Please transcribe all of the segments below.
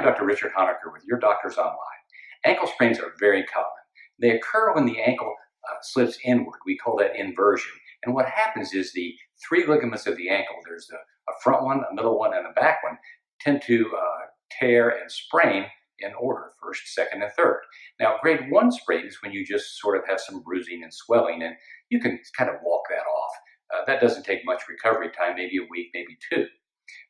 I'm Dr. Richard Honaker with YourDoctors.Online. Ankle sprains are very common. They occur when the ankle slips inward. We call that inversion. And what happens is the three ligaments of the ankle, there's a front one, a middle one, and a back one, tend to tear and sprain in order, first, second, and third. Now, grade 1 sprain is when you just sort of have some bruising and swelling, and you can kind of walk that off. That doesn't take much recovery time, maybe a week, maybe 2.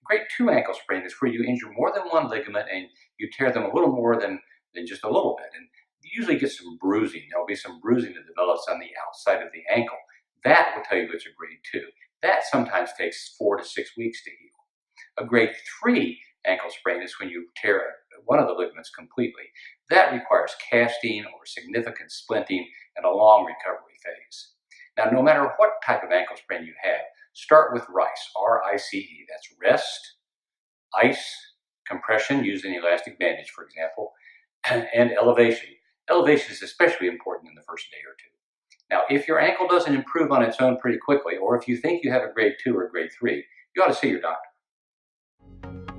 Grade 2 ankle sprain is where you injure more than one ligament and you tear them a little more than just a little bit. And you usually get some bruising. There'll be some bruising that develops on the outside of the ankle. That will tell you it's a grade 2. That sometimes takes 4 to 6 weeks to heal. A grade 3 ankle sprain is when you tear one of the ligaments completely. That requires casting or significant splinting and a long recovery phase. Now, no matter what type of ankle sprain you have, start with RICE, R-I-C-E. That's rest, ice, compression using elastic bandage, for example, and elevation. Elevation is especially important in the first day or 2. Now, if your ankle doesn't improve on its own pretty quickly, or if you think you have a grade 2 or grade 3, you ought to see your doctor.